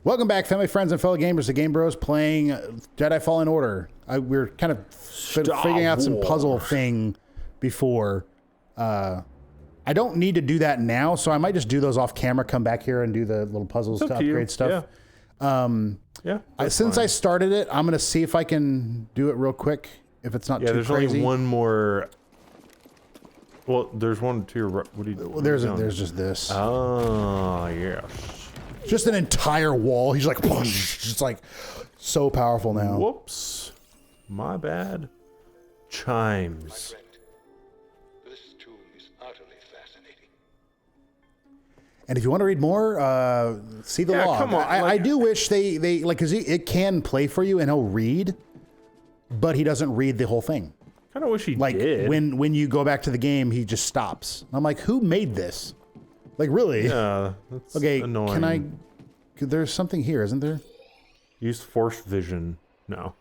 Welcome back, family, friends, and fellow gamers. The Game Bros playing Jedi Fallen Order. We're kind of figuring out some puzzle thing before. I don't need to do that now, so I might just do those off camera. Come back here and do the little puzzles to upgrade stuff. Yeah. Since I started it, I'm gonna see if I can do it real quick. If it's not too there's crazy. only one more. Well, there's one to your. What do you? Well, there's just this. Oh yes. Just an entire wall. He's like, it's like so powerful now. Whoops. My bad. Chimes. My friend, this tomb is utterly fascinating. And if you want to read more, see the log. Come on, I do wish they like, because it can play for you and he'll read, but he doesn't read the whole thing. Kind of wish he like did. when you go back to the game, he just stops. I'm like, who made this? Like, really? Yeah, that's Okay, annoying. can I? There's something here, isn't there? Use force vision. No.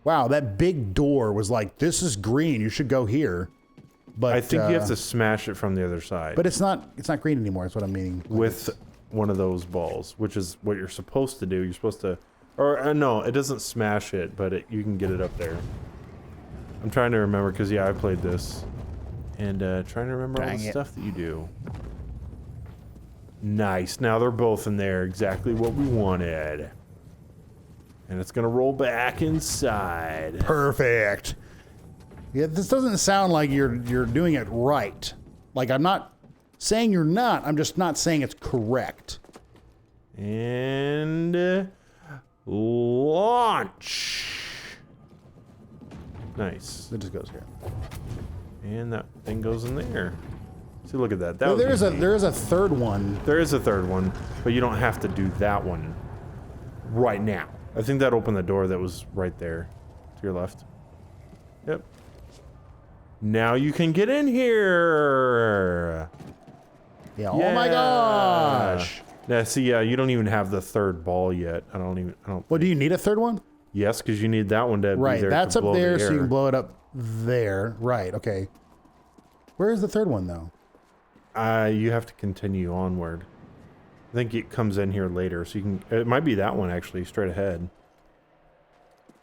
Wow, that big door was like, this is green. You should go here. But I think you have to smash it from the other side. But it's not green anymore. That's what I'm meaning. With one of those balls, which is what you're supposed to do. You're supposed to, or no, it doesn't smash it, but you can get it up there. I'm trying to remember because I played this, and trying to remember all the stuff that you do. Nice. Now they're both in there. Exactly what we wanted. And it's gonna roll back inside. Perfect. Yeah, this doesn't sound like you're doing it right. Like, I'm not saying you're not. I'm just not saying it's correct. And launch. Nice. It just goes here. And that thing goes in there. See, look at that. Well, there is a third one. There is a third one, but you don't have to do that one right now. I think that opened the door that was right there to your left. Yep. Now you can get in here. Yeah. Oh my gosh. Yeah. See, you don't even have the third ball yet. I don't. Well, do you need a third one? Yes, because you need that one to right. be there. That's to up blow there, the so you air. can blow it up there. Right. Okay. Where is the third one though? You have to continue onward. I think it comes in here later, so you can. It might be that one actually, straight ahead.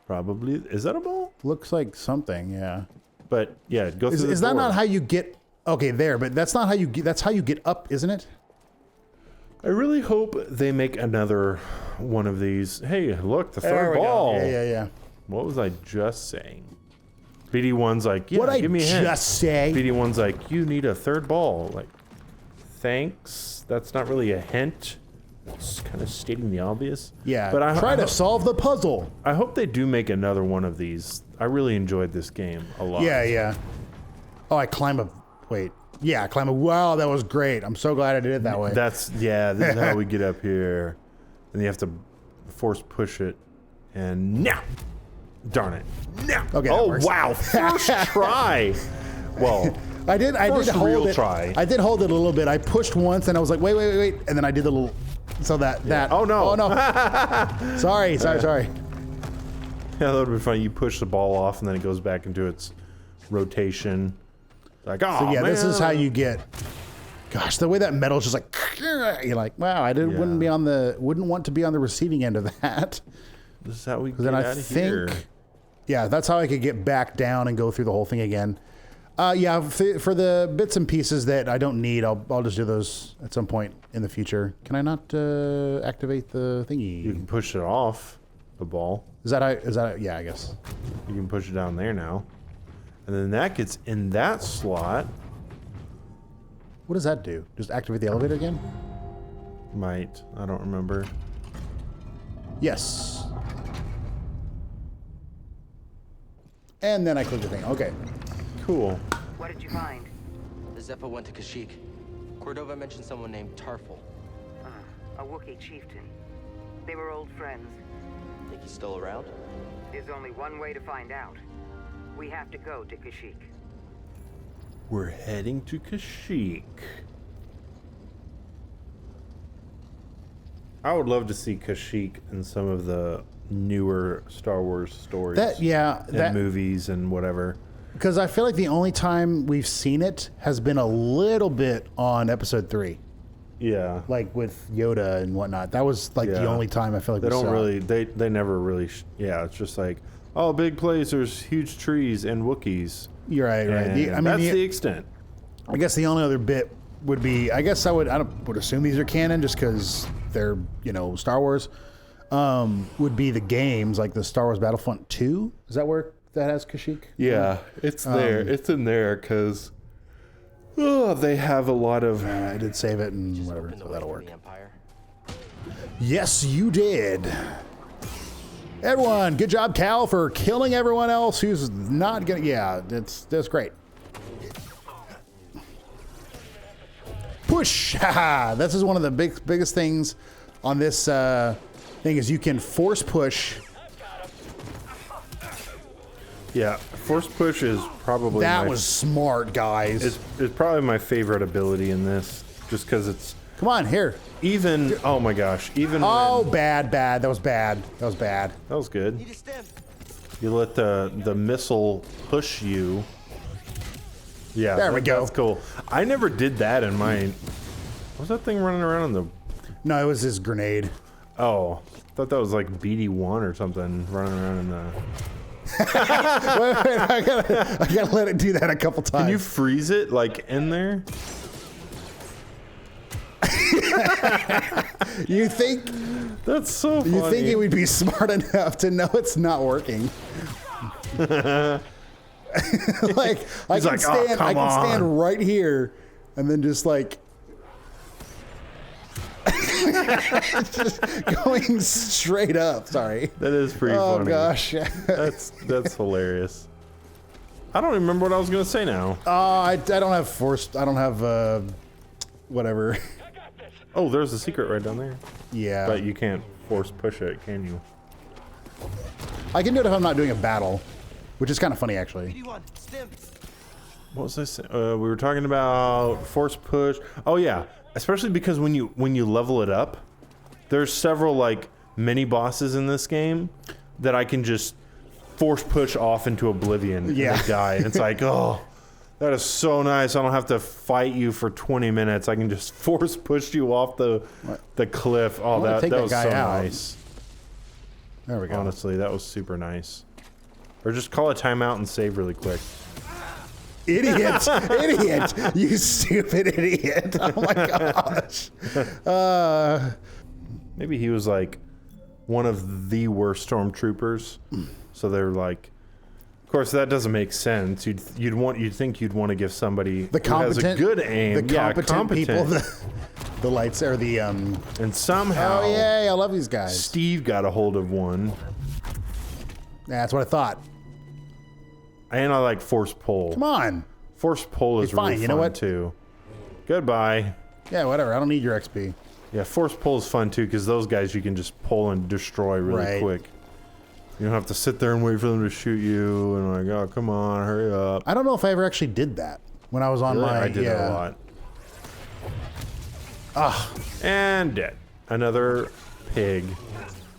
Probably. Is that a ball? Looks like something. Yeah. But yeah, go through the Is that door. not how you get? Okay, there. But that's not how you get. That's how you get up, isn't it? I really hope they make another one of these. Hey, look, the third ball. Yeah. What was I just saying? BD1's like, yeah, What give me a hint. just say? BD1's like, you need a third ball. Like, thanks. That's not really a hint. It's kind of stating the obvious. Yeah. But Try to solve the puzzle. I hope they do make another one of these. I really enjoyed this game a lot. Yeah. Oh, I climb a. Wait. Yeah, I climb a. Wow, that was great. I'm so glad I did it that way. This is how we get up here. And you have to force push it. And now. Darn it. Now. Okay. Oh, wow. First try. Well, I did hold real it. try. I did hold it a little bit. I pushed once and I was like, wait. And then I did the little. So that. Oh, no. Oh, no. Sorry. Yeah, that would be funny. You push the ball off and then it goes back into its rotation. Like, oh, So yeah, man. this is how you get. Gosh, the way that metal's just like. You're like, wow, wouldn't want to be on the receiving end of that. This is how we get Then out I of think, here. yeah, that's how I could get back down and go through the whole thing again. Yeah, for the bits and pieces that I don't need, I'll just do those at some point in the future. Can I not activate the thingy? You can push it off the ball. Is that yeah, I guess. You can push it down there now. And then that gets in that slot. What does that do? Just activate the elevator again? Might. I don't remember. Yes. And then I click the thing. Okay. Cool. What did you find? The Zeffo went to Kashyyyk. Cordova mentioned someone named Tarful. A Wookiee chieftain. They were old friends. Think he's still around? There's only one way to find out. We have to go to Kashyyyk. We're heading to Kashyyyk. I would love to see Kashyyyk in some of the newer Star Wars stories. That movies and whatever. Because I feel like the only time we've seen it has been a little bit on episode 3. Yeah. like with Yoda and whatnot. That was like the Yeah. only time I feel like They we don't saw really. it. They never really. Yeah, it's just like, oh, big place. There's huge trees and Wookiees. You're right, right. And that's the extent. I guess the only other bit would be, I guess I would assume these are canon just because they're, Star Wars. Would be the games like the Star Wars Battlefront 2. Is that where that has Kashyyyk? Yeah, it's there. It's in there because they have a lot of. I did save it and whatever, Open the so way that'll for work. the Empire. Yes, you did. Everyone, good job, Cal, for killing everyone else who's not gonna. Yeah, that's great. Push! Haha! This is one of the biggest things on this thing is you can force push. Yeah, force push is probably That was smart, guys. It's probably my favorite ability in this, just because it's Come on, here. even. Oh my gosh, even. Oh, when, bad. That was bad. That was bad. that was good. Need a stem. You let the missile push you. Yeah, There we go. That's cool. I never did that in mine. What was that thing running around in the? No, it was his grenade. Oh, I thought that was like BD1 or something running around in the. wait, I gotta let it do that a couple times. Can you freeze it like in there? You think That's so funny. you think it would be smart enough to know it's not working? Like I He's can like, "Oh, stand, come I can on." stand right here, and then just like just going straight up. Sorry. That is pretty Oh funny. gosh. That's hilarious. I don't remember what I was gonna say now. I don't have force. I don't have whatever. Oh, there's a secret right down there. Yeah. But you can't force push it, can you? I can do it if I'm not doing a battle, which is kind of funny actually. BD1, stem. What was this? We were talking about force push. Oh yeah, especially because when you level it up, there's several like mini bosses in this game that I can just force push off into oblivion. Yeah. And they die. And it's like, oh, that is so nice. I don't have to fight you for 20 minutes. I can just force push you off the cliff. Oh, wanna that take that was guy so out. nice. There we go. Honestly, that was super nice. Or just call a timeout and save really quick. Idiot! Idiot! You stupid idiot! Oh my gosh! Maybe he was like one of the worst stormtroopers. So they're like, of course that doesn't make sense. You'd think you'd want to give somebody The who has a competent, good aim, the competent people, the lights or the and somehow Oh yay! I love these guys. Steve got a hold of one, That's what I thought. and I like force pull. Come on. Force pull is It's fine, really you know fun what? too. Goodbye. Yeah, whatever. I don't need your XP. Yeah, force pull is fun too because those guys you can just pull and destroy really Right. quick. You don't have to sit there and wait for them to shoot you and like, oh come on, hurry up. I don't know if I ever actually did that when I was on Really? my. I did it a lot. And dead. Another pig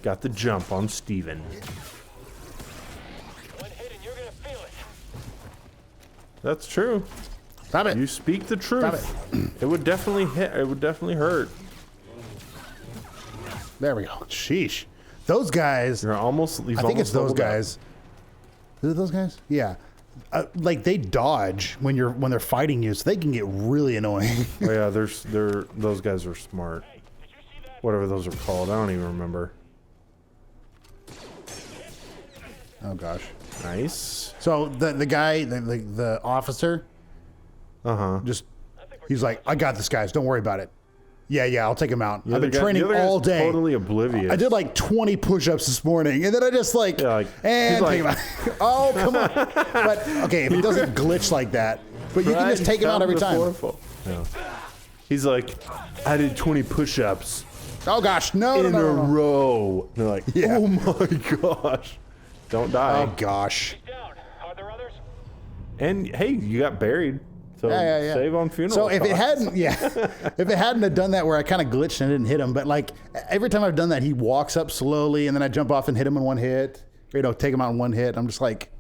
got the jump on Steven. That's true. Stop it! You speak the truth. Stop It would definitely hit. It would definitely hurt. There we go. Sheesh. Those guys. You're almost. I think it's those leveled up. guys. Is it those guys? Yeah. Like they dodge when they're fighting you, so they can get really annoying. Oh yeah, those guys are smart. Whatever those are called, I don't even remember. Oh gosh. Nice. So the guy, the officer, just he's like, I got this, guys. Don't worry about it. Yeah, I'll take him out. I've been training the other guy's all day. Totally oblivious. I did like 20 push-ups this morning, and then I just like, Yeah, like, and he's take him like- out. Oh, come on. But okay, if it doesn't glitch like that, but you can just take him out every time. Yeah. He's like, I did 20 push-ups Oh gosh, no, in no. a row. And they're like, Yeah. oh my gosh. Don't die. Oh gosh. And hey, you got buried. So Yeah. save on funeral So if it costs. hadn't, if it hadn't have done that where I kind of glitched and didn't hit him, but like every time I've done that, he walks up slowly and then I jump off and hit him in one hit. Or, take him out in one hit. I'm just like,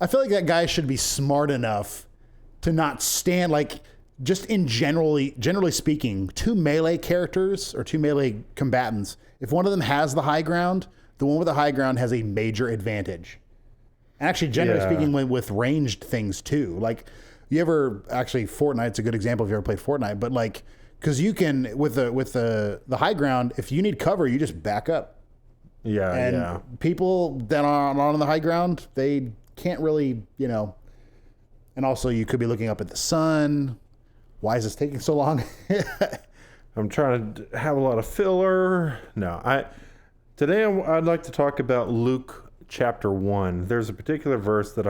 I feel like that guy should be smart enough to not stand like just in generally speaking, two melee characters or two melee combatants, if one of them has the high ground, the one with the high ground has a major advantage. And actually, generally speaking, with ranged things too. Like, you ever actually Fortnite's a good example if you ever played Fortnite, but like, because you can with the high ground, if you need cover, you just back up. Yeah, and people that are on the high ground, they can't really, you know. And also, you could be looking up at the sun. Why is this taking so long? I'm trying to have a lot of filler. No, today I'd like to talk about Luke chapter 1. There's a particular verse that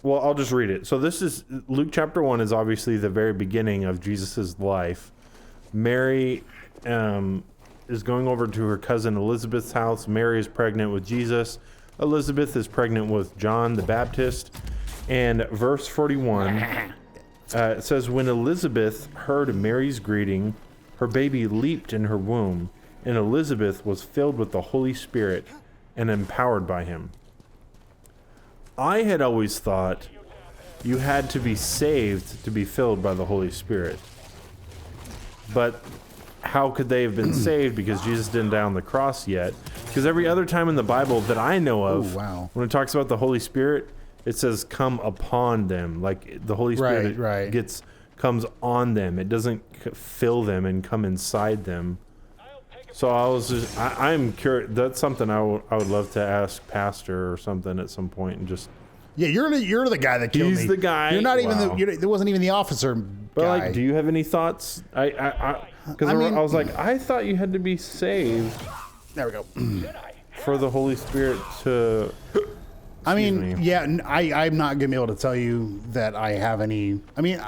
I'll just read it. So this is Luke chapter 1 is obviously the very beginning of Jesus's life. Mary is going over to her cousin Elizabeth's house. Mary is pregnant with Jesus. Elizabeth is pregnant with John the Baptist. And verse 41, it says, when Elizabeth heard Mary's greeting, her baby leaped in her womb, and Elizabeth was filled with the Holy Spirit and empowered by him. I had always thought you had to be saved to be filled by the Holy Spirit. But how could they have been saved? Because Jesus didn't die on the cross yet. Because every other time in the Bible that I know of, when it talks about the Holy Spirit, it says come upon them. Like the Holy Spirit comes on them. It doesn't fill them and come inside them. So I'm curious. That's something I would love to ask Pastor or something at some point and just. Yeah, you're the guy that killed me. He's the guy. You're not even there wasn't even the officer But guy. like, do you have any thoughts? I was like, I thought you had to be saved. There we go. For the Holy Spirit to. I'm not gonna be able to tell you that I have any. I mean,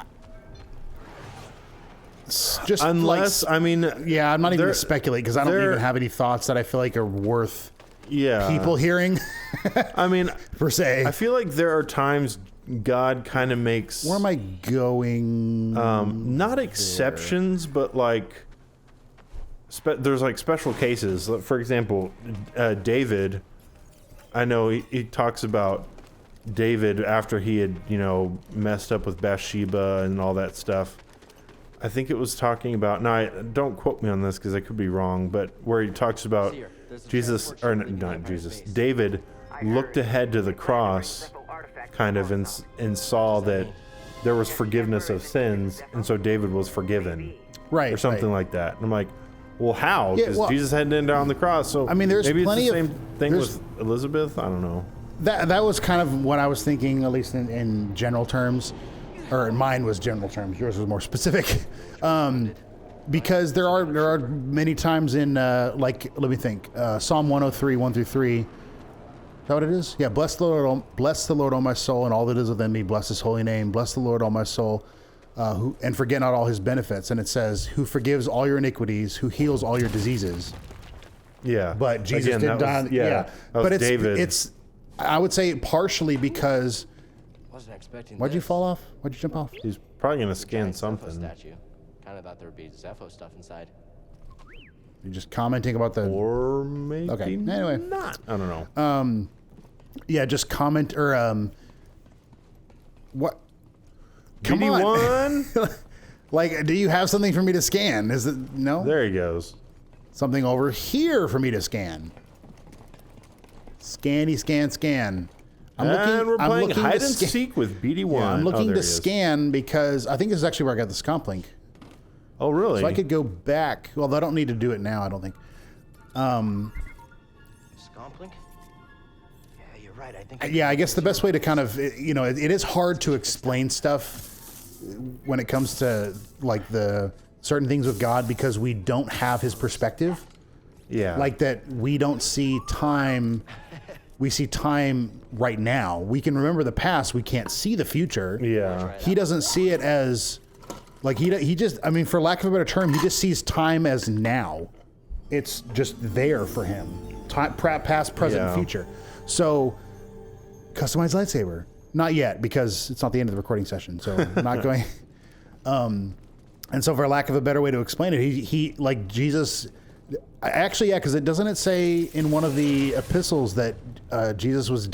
just unless I'm not even gonna speculate because I don't even have any thoughts that I feel like are worth people hearing. I mean, per se. I feel like there are times God kind of makes. Where am I going? Not exceptions, but like. There's like special cases. For example, David. I know he talks about David after he had, messed up with Bathsheba and all that stuff. I think it was talking about, don't quote me on this because I could be wrong, but where he talks about David looked ahead to the cross kind of and saw that there was forgiveness of sins, and so David was forgiven. Right. Or something like that. And I'm like, well, how? Because Jesus hadn't ended on the cross. So I mean, there's maybe plenty it's the same thing with Elizabeth. I don't know. That was kind of what I was thinking, at least in general terms, or mine was general terms. Yours was more specific, because there are many times in let me think, Psalm 103, 1-3. Is that what it is? Yeah. Bless the Lord, O my soul, and all that is within me. Bless His holy name. Bless the Lord, O my soul. And forget not all His benefits. And it says, who forgives all your iniquities, who heals all your diseases. Yeah. But Jesus didn't die. But it's I would say partially because. Wasn't expecting Why'd you fall off? Why'd you jump off? He's probably going to scan Giant Zeffo something. Statue. Kind of thought there would be Zeffo stuff inside. You're just commenting about the. Or maybe Anyway. not. I don't know. Yeah, just comment or what? Come BD1? on. Like, do you have something for me to scan? Is it no? There he goes. Something over here for me to scan. Scanny, scan. We're playing hide and seek with BD1. Yeah, I'm looking to scan because I think this is actually where I got the scomp link. Oh, really? So I could go back. Well, I don't need to do it now, I don't think. Scomp link? Yeah, you're right. I think. Yeah, I guess the best way to kind of, it is hard to explain stuff when it comes to like the certain things with God because we don't have His perspective. Yeah. Like that we don't see time. We see time right now. We can remember the past. We can't see the future. Yeah. He doesn't see it as like he just, I mean, for lack of a better term, he just sees time as now. It's just there for him. Time, past, present, and future. So, customized lightsaber. Not yet, because it's not the end of the recording session, so I'm not going. And so, for lack of a better way to explain it, he like Jesus. Actually, yeah, because doesn't it say in one of the epistles that Jesus was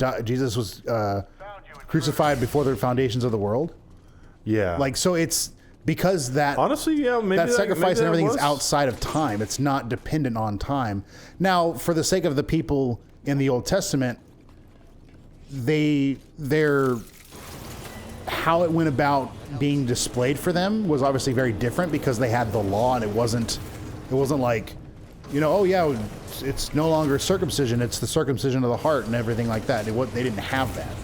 crucified before the foundations of the world? Yeah. Like, so it's because that Honestly, yeah, maybe that sacrifice and everything is was- outside of time. It's not dependent on time. Now, for the sake of the people in the Old Testament, their how it went about being displayed for them was obviously very different because they had the law, and it wasn't like, you know, oh yeah, it's no longer circumcision, it's the circumcision of the heart and everything like that. They didn't have that.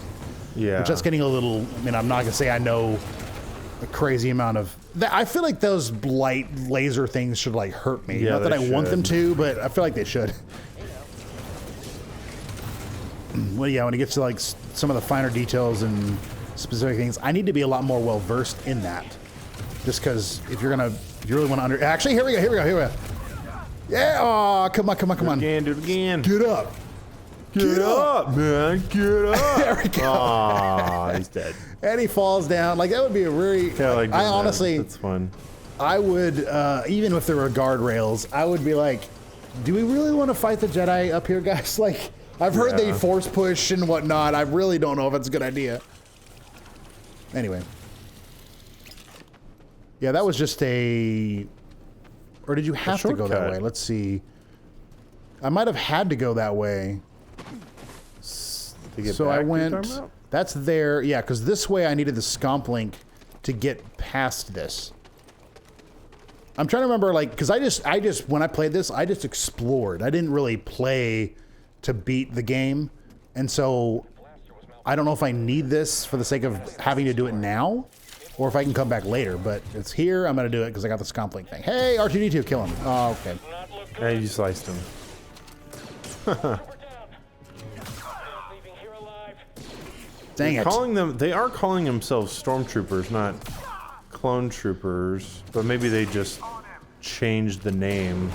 Yeah. Which that's getting a little, I mean, I'm not gonna say I know a crazy amount of that. I feel like those light laser things should like hurt me. Yeah, Not that I they want them should. to, but I feel like they should. Well, yeah, when it gets to like some of the finer details and specific things, I need to be a lot more well versed in that. Just because if you really want to actually, here we go. Yeah, oh, come on. Do it again. Get up. Get up, man. Get up. There we go. Aw, he's dead. And he falls down. Like, that would be a really, Yeah, like I honestly, that's fun. I would, even if there were guardrails, I would be like, do we really want to fight the Jedi up here, guys? Like, I've heard they Yeah. force push and whatnot. I really don't know if it's a good idea. Anyway. Yeah, that was just a... Or did you have to go that shortcut. way? Let's see. I might have had to go that way. To get So back, I you're went... talking about? That's there. Yeah, because this way I needed the scomp link to get past this. I'm trying to remember, like, because I just, when I played this, I just explored. I didn't really play to beat the game. And so I don't know if I need this for the sake of having to do it now or if I can come back later. But it's here. I'm going to do it because I got the scomp link thing. Hey, R2-D2, kill him. Oh, okay. Yeah, you sliced him. Dang it. They are calling themselves stormtroopers, not clone troopers, but maybe they just changed the name.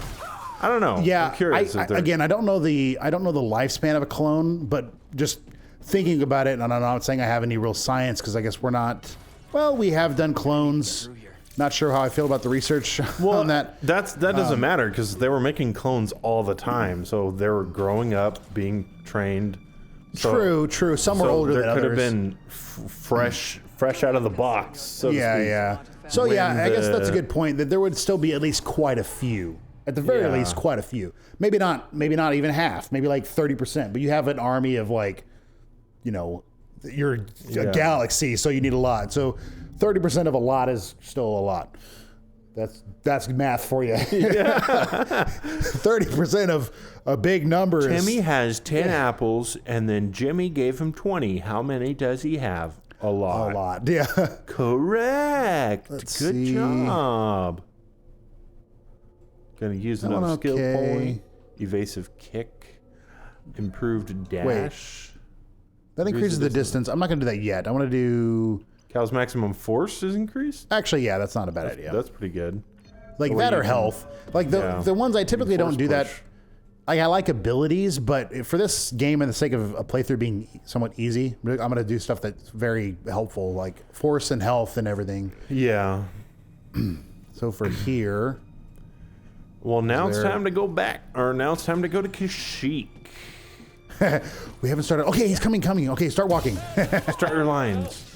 I don't know. Yeah, I'm curious if they're... again, I don't know the lifespan of a clone, but just thinking about it, and I'm not saying I have any real science because I guess we're not. Well, we have done clones. Not sure how I feel about the research on that. That doesn't matter because they were making clones all the time, so they were growing up, being trained. So, True. Some were older there than could others. have been fresh out of the box. So to speak. Yeah. So when yeah, I guess that's a the- good point. That there would still be at least quite a few. At the very Yeah. least, quite a few. Maybe not even half. Maybe like 30%. But you have an army of like, you know, you're a Yeah. galaxy, so you need a lot. So 30% of a lot is still a lot. That's math for you. 30% of a big number is... Timmy has 10 apples, and then Jimmy gave him 20. How many does he have? A lot. A lot, yeah. Correct. Let's Good see. job. Gonna use That another one skill okay. point. Evasive kick. Improved dash. That increases the distance. I'm not going to do that yet. I want to do... Cal's maximum force is increased? Actually, yeah, that's not a bad idea. That's pretty good. Like the way that you or can- health. Like Yeah. the ones I typically don't Force do that. push. I like abilities, but for this game and the sake of a playthrough being somewhat easy, I'm going to do stuff that's very helpful, like force and health and everything. Yeah. So for here... Well, now it's there- time to go back. Or now it's time to go to Kashyyyk. We haven't started... Okay, he's coming. Okay, start walking. Start your lines.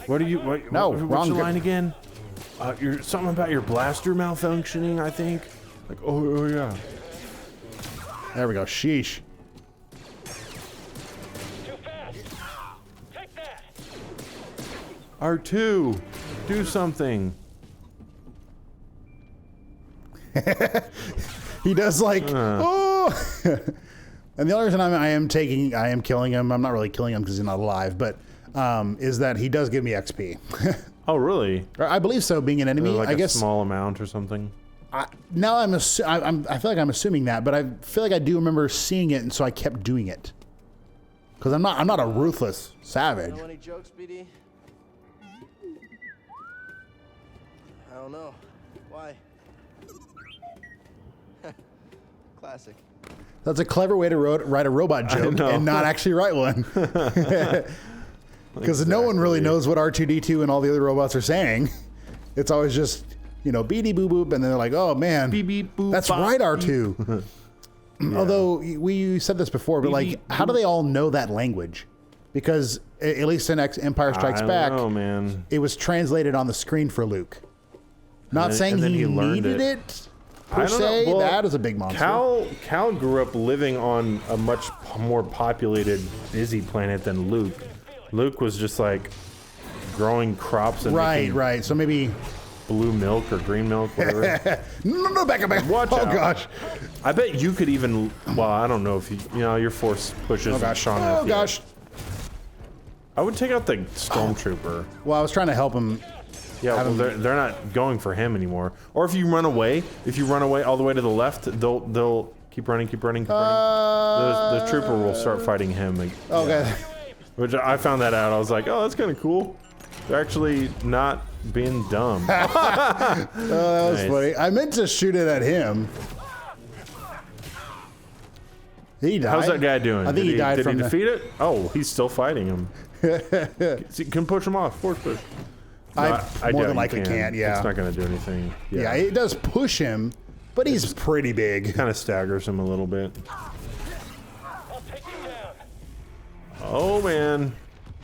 What are you... What, No, what's wrong. your line again? You're something about your blaster malfunctioning, I think. Like, oh yeah. There we go. Sheesh. R2, do something. He does like... Oh! And the only reason I am killing him, I'm not really killing him because he's not alive, but is that he does give me XP. Oh, really? Or I believe so, being an enemy. Like I a guess small amount or something? I feel like I'm assuming that, but I feel like I do remember seeing it, and so I kept doing it. Because I'm not a ruthless savage. Know any jokes, BD? I don't know. Why? Classic. That's a clever way to write a robot joke know. and not actually write one. Because no one really knows what R2-D2 and all the other robots are saying. It's always just, you know, beady boop boop, and then they're like, oh man, Beep, beep, boop, that's bop, right, R2. Although we said this before, but like, how do they all know that language? because at least in Empire Strikes Back, Oh man. it was translated on the screen for Luke. Not then- saying and then he he learned needed it. it I per don't know. se. Well, That is a big monster. Cal grew up living on a much more populated, busy planet than Luke. Luke was just like growing crops and making Right. So maybe. blue milk or green milk, whatever. No, back up. Watch Oh out. gosh. I bet you could even. Well, I don't know if you know your force pushes Oh gosh. strong Oh enough yet. gosh. I would take out the stormtrooper. Well, I was trying to help him. Yeah, well, they're not going for him anymore. Or if you run away all the way to the left, they'll keep running. The trooper will start fighting him. Okay. Which I found that out. I was like, oh, that's kind of cool. They're actually not being dumb. That was Nice. funny. I meant to shoot it at him. He died. How's that guy doing? I think he died did from he the. defeat it? Oh, he's still fighting him. See, can push him off. Force push. I more doubt than you likely can't. Yeah. It's not going to do anything. Yeah, it does push him, but he's pretty big. Kind of staggers him a little bit. Oh man,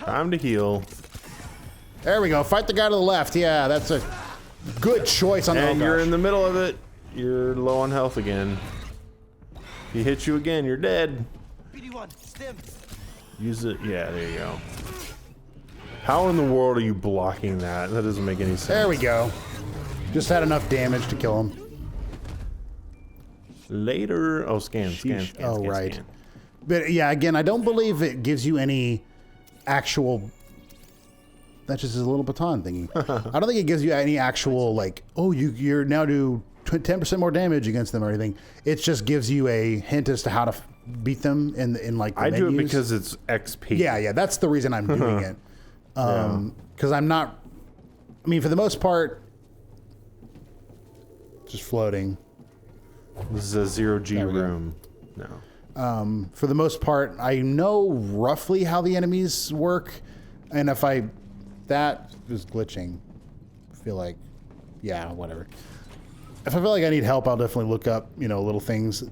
time to heal. There we go. Fight the guy to the left. Yeah, that's a good choice on the. And you're in the middle of it. You're low on health again. If he hits you again, you're dead. BD1, stim. Use it. Yeah, there you go. How in the world are you blocking that? That doesn't make any sense. There we go. Just had enough damage to kill him. Later. Oh, scan. Oh, right. But yeah, again, I don't believe it gives you any actual. That's just his little baton thingy. I don't think it gives you any actual like, oh, you're now do 10% more damage against them or anything. It just gives you a hint as to how to beat them in like the I do it menus. because it's XP. Yeah, that's the reason I'm doing it. Because I'm not. I mean, for the most part, just floating. This is a 0G There we go. room. No. For the most part, I know roughly how the enemies work, and if that is glitching. I feel like, yeah, whatever. If I feel like I need help, I'll definitely look up, little things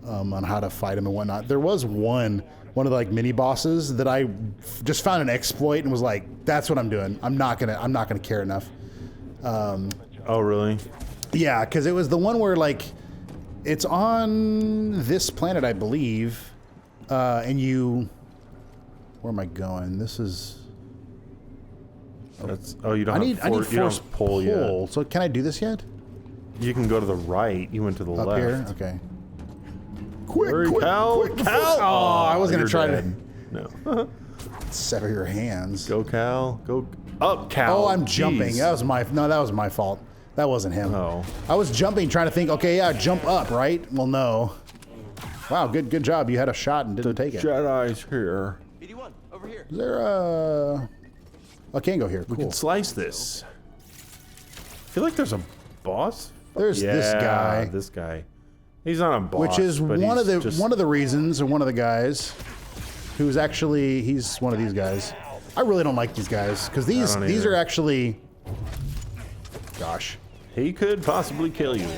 on how to fight them and whatnot. There was one of the like mini bosses that I just found an exploit and was like, that's what I'm doing. I'm not gonna care enough. Oh, really? Yeah, because it was the one where like it's on this planet, I believe, and you. Where am I going? This is. That's. Oh, you don't. I need you force don't pull yet. So can I do this yet? You can go to the right. You went to the Up left. here, okay. Quick, Hurry, Cal! Cal! Oh, I was gonna You're try dead. No. to sever your hands. Go, Cal. Go up, Cal. Oh, I'm jumping. Jeez. That was my fault. That wasn't him. Oh. I was jumping, trying to think. Okay, yeah, jump up, right? Well, no. Wow, good job. You had a shot and didn't take it. Jedi's here. BD1, over here. Is there a? I can't go here. We Cool. can slice this. I feel like there's a boss. There's this guy. This guy. He's not a boss. Which is but one of he's the reasons, or one of the guys, who's actually he's one of these guys. I really don't like these guys because these either. are actually. Gosh. He could possibly kill you.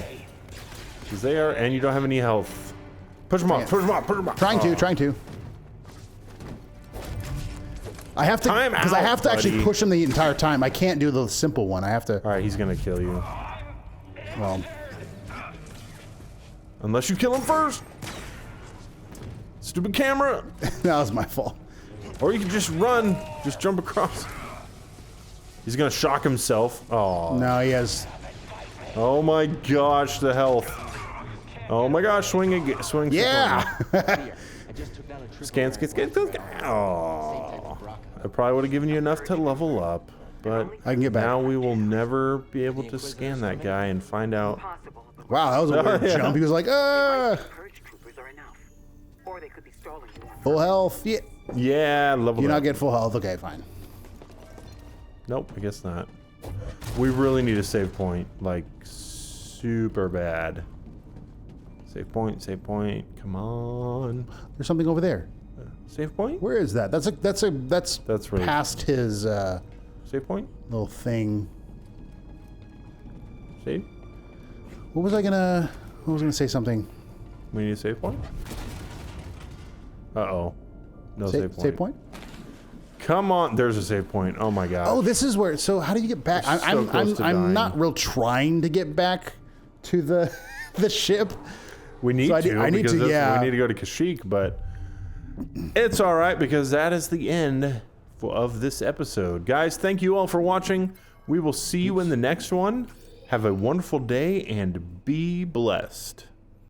Because they are, and you don't have any health. Push him off. Push him off. Push him off. Trying to. I have to Time because I out, have to actually buddy. push him the entire time. I can't do the simple one. I have to. All right, he's gonna kill you. Well, Unless you kill him first. Stupid camera. that was my fault. Or you can just run. Just jump across. He's gonna shock himself. Oh. No, he has. Oh my gosh, the health. Oh my gosh, swing again. Swing. Yeah. Scan. Oh. I probably would have given you enough to level up, but I can get back. now we will never be able to scan that guy and find out. Possible. Wow, that was a weird Yeah. jump. He was like, Purge troopers are enough. Or they could be stalling you on full health. Yeah. Yeah, level You up. not get full health. Okay, fine. Nope, I guess not. We really need a save point, like super bad. Save point, come on. There's something over there. Save point? Where is that? That's right. past his Save point? little thing. Save? What was I gonna say something? We need a save point? Uh-oh. No save point. Save point? Come on. There's a save point. Oh my god. Oh, this is where. So how do you get back? We're so close to I'm dying. not real trying to get back to the the ship. We need So to. I need because to. Yeah. we need to go to Kashyyyk, but it's all right because that is the end of this episode. Guys, thank you all for watching. We will see you in the next one. Have a wonderful day and be blessed.